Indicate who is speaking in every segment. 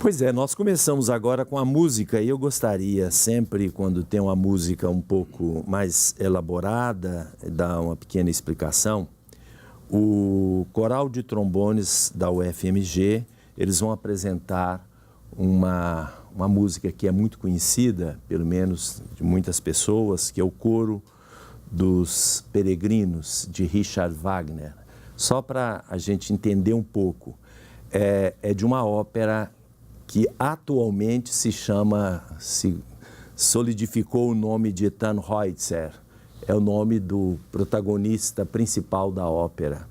Speaker 1: Pois é, nós começamos agora com a música e eu gostaria sempre, quando tem uma música um pouco mais elaborada, dar uma pequena explicação. O Coral de Trombones da UFMG, eles vão apresentar uma música que é muito conhecida, pelo menos de muitas pessoas, que é o Coro dos Peregrinos, de Richard Wagner. Só para a gente entender um pouco, é de uma ópera que atualmente se solidificou o nome de Tannhäuser, é o nome do protagonista principal da ópera,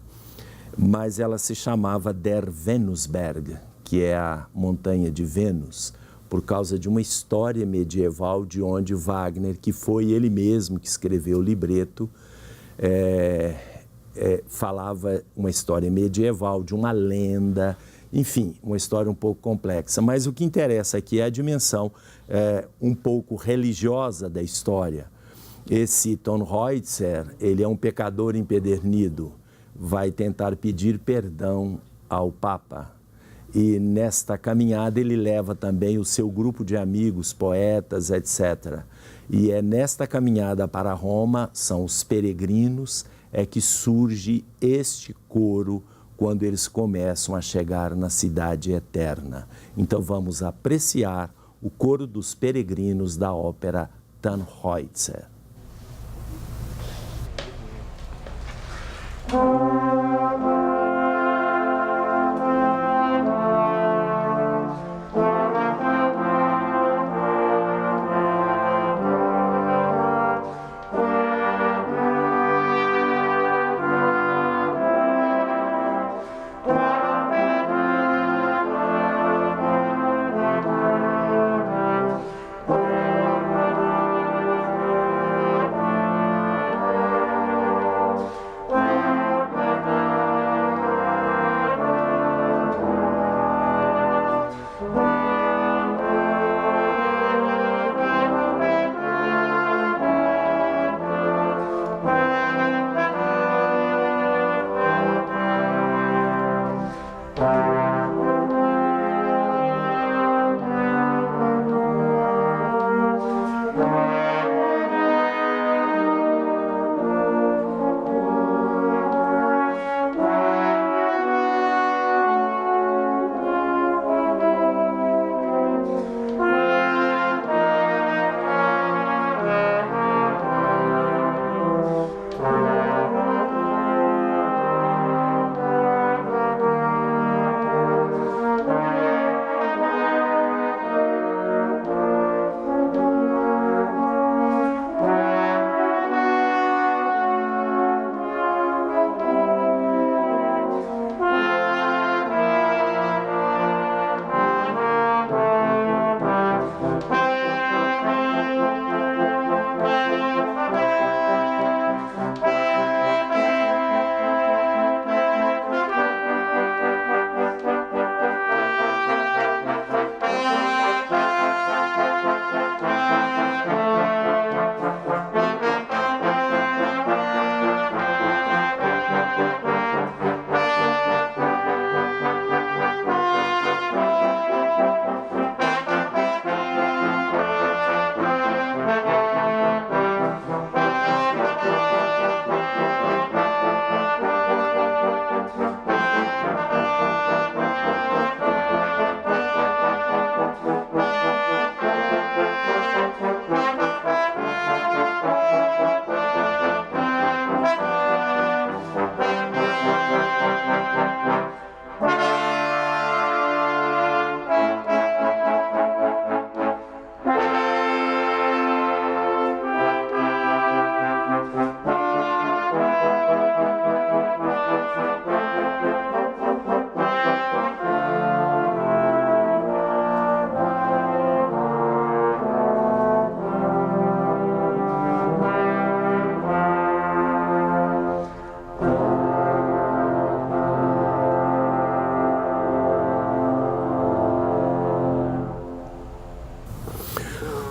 Speaker 1: mas ela se chamava Der Venusberg, que é a montanha de Vênus, por causa de uma história medieval de onde Wagner, que foi ele mesmo que escreveu o libreto, falava uma história medieval, de uma lenda, enfim, uma história um pouco complexa. Mas o que interessa aqui é a dimensão um pouco religiosa da história. Esse Tannhäuser, ele é um pecador empedernido, vai tentar pedir perdão ao Papa. E nesta caminhada ele leva também o seu grupo de amigos, poetas, etc. E é nesta caminhada para Roma, são os peregrinos, é que surge este coro quando eles começam a chegar na cidade eterna. Então vamos apreciar o coro dos peregrinos da ópera Tannhäuser.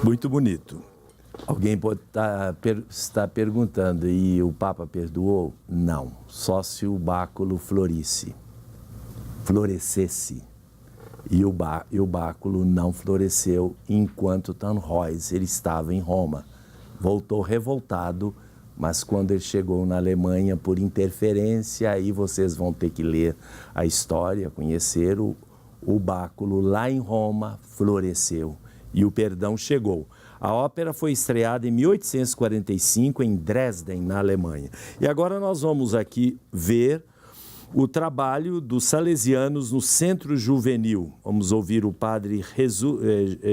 Speaker 1: Muito bonito. Alguém pode estar perguntando, e o Papa perdoou? Não, só se o báculo florescesse. E o báculo não floresceu enquanto Tannhäuser ele estava em Roma. Voltou revoltado, mas quando ele chegou na Alemanha por interferência, aí vocês vão ter que ler a história, conhecer o báculo lá em Roma floresceu e o perdão chegou. A ópera foi estreada em 1845 em Dresden, na Alemanha. E agora nós vamos aqui ver o trabalho dos salesianos no Centro Juvenil. Vamos ouvir o padre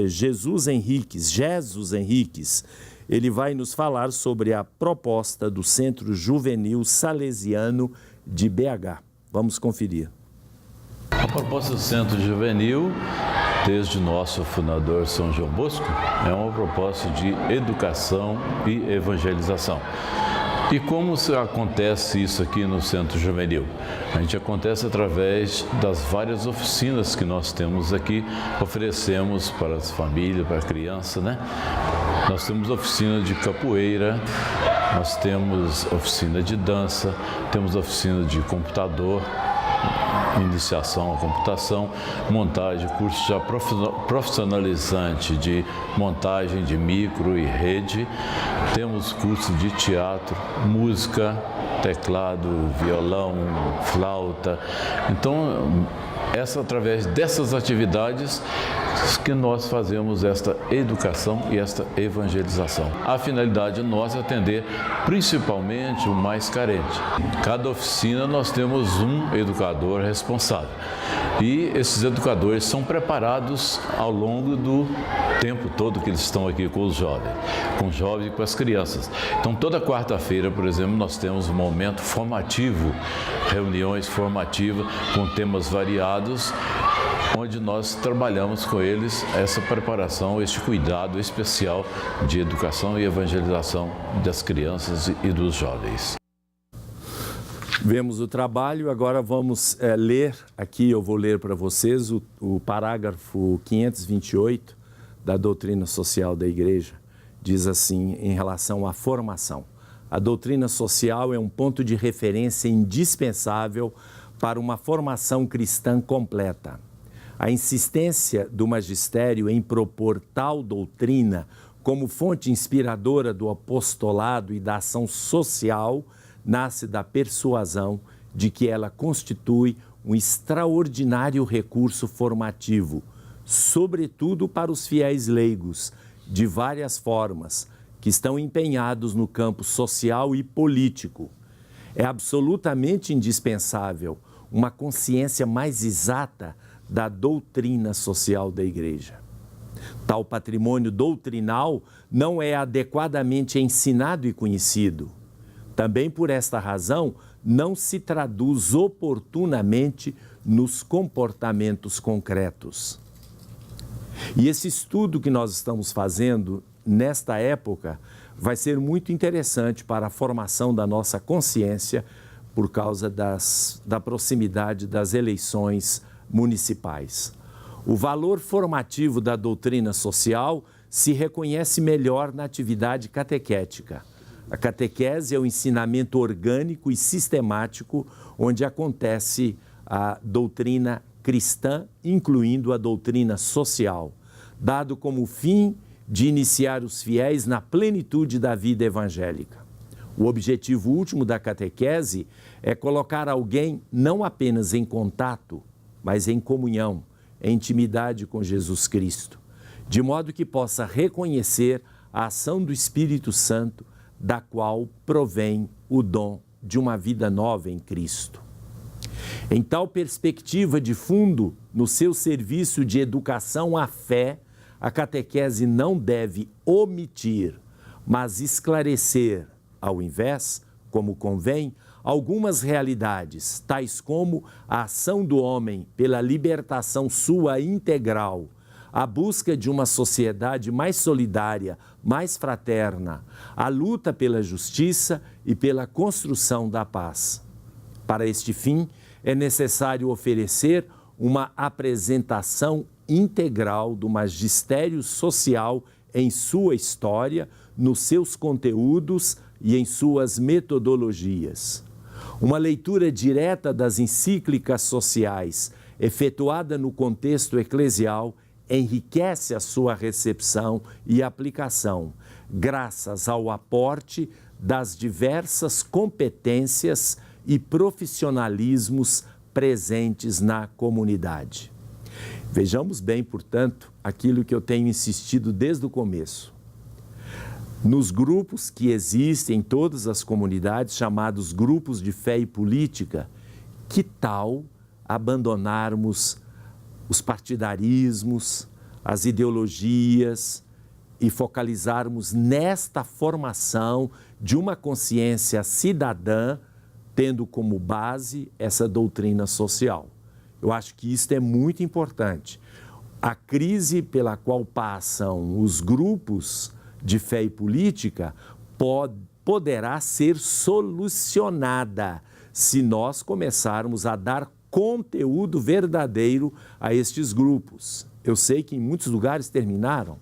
Speaker 1: Jesus Henriques. Ele vai nos falar sobre a proposta do Centro Juvenil Salesiano de BH. Vamos conferir.
Speaker 2: A proposta do Centro Juvenil, desde nosso fundador São João Bosco, é uma proposta de educação e evangelização. E como acontece isso aqui no Centro Juvenil? A gente acontece através das várias oficinas que nós temos aqui, oferecemos para as famílias, para a criança, né? Nós temos oficina de capoeira, nós temos oficina de dança, temos oficina de computador, iniciação à computação, montagem, curso já profissionalizante de montagem de micro e rede, temos curso de teatro, música, teclado, violão, flauta. Então, através dessas atividades que nós fazemos esta educação e esta evangelização. A finalidade nossa é atender principalmente o mais carente. Cada oficina nós temos um educador responsável e esses educadores são preparados ao longo do tempo todo que eles estão aqui com os jovens e com as crianças. Então toda quarta-feira, por exemplo, nós temos um momento formativo, reuniões formativas com temas variados, onde nós trabalhamos com eles essa preparação, este cuidado especial de educação e evangelização das crianças e dos jovens.
Speaker 1: Vemos o trabalho, agora vamos ler, aqui eu vou ler para vocês o parágrafo 528 da doutrina social da Igreja. Diz assim, em relação à formação: a doutrina social é um ponto de referência indispensável para uma formação cristã completa. A insistência do magistério em propor tal doutrina como fonte inspiradora do apostolado e da ação social nasce da persuasão de que ela constitui um extraordinário recurso formativo, sobretudo para os fiéis leigos, de várias formas, que estão empenhados no campo social e político. É absolutamente indispensável uma consciência mais exata da doutrina social da Igreja. Tal patrimônio doutrinal não é adequadamente ensinado e conhecido. Também por esta razão, não se traduz oportunamente nos comportamentos concretos. E esse estudo que nós estamos fazendo nesta época vai ser muito interessante para a formação da nossa consciência por causa da proximidade das eleições municipais. O valor formativo da doutrina social se reconhece melhor na atividade catequética. A catequese é o ensinamento orgânico e sistemático onde acontece a doutrina cristã, incluindo a doutrina social, dado como fim de iniciar os fiéis na plenitude da vida evangélica. O objetivo último da catequese é colocar alguém não apenas em contato, mas em comunhão, em intimidade com Jesus Cristo, de modo que possa reconhecer a ação do Espírito Santo, da qual provém o dom de uma vida nova em Cristo. Em tal perspectiva de fundo, no seu serviço de educação à fé, a catequese não deve omitir, mas esclarecer, ao invés, como convém, algumas realidades, tais como a ação do homem pela libertação sua integral, a busca de uma sociedade mais solidária, mais fraterna, a luta pela justiça e pela construção da paz. Para este fim, é necessário oferecer uma apresentação integral do magistério social em sua história, nos seus conteúdos e em suas metodologias. Uma leitura direta das encíclicas sociais efetuada no contexto eclesial, enriquece a sua recepção e aplicação, graças ao aporte das diversas competências e profissionalismos presentes na comunidade. Vejamos bem, portanto, aquilo que eu tenho insistido desde o começo. Nos grupos que existem em todas as comunidades, chamados grupos de fé e política, que tal abandonarmos os partidarismos, as ideologias e focalizarmos nesta formação de uma consciência cidadã, tendo como base essa doutrina social? Eu acho que isso é muito importante. A crise pela qual passam os grupos de fé e política poderá ser solucionada se nós começarmos a dar conteúdo verdadeiro a estes grupos. Eu sei que em muitos lugares terminaram,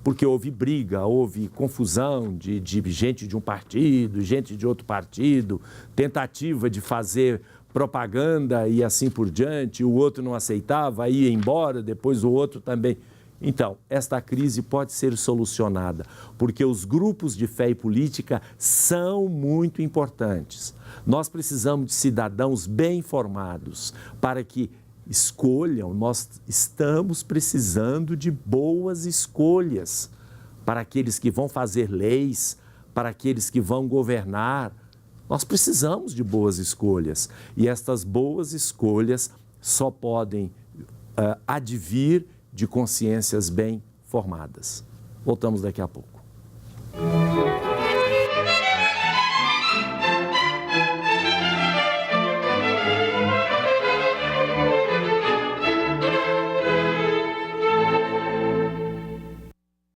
Speaker 1: porque houve briga, houve confusão de gente de um partido, gente de outro partido, tentativa de fazer propaganda e assim por diante, o outro não aceitava, ia embora, depois o outro também. Então, esta crise pode ser solucionada, porque os grupos de fé e política são muito importantes. Nós precisamos de cidadãos bem informados para que escolham. Nós estamos precisando de boas escolhas para aqueles que vão fazer leis, para aqueles que vão governar. Nós precisamos de boas escolhas e estas boas escolhas só podem advir de consciências bem formadas. Voltamos daqui a pouco.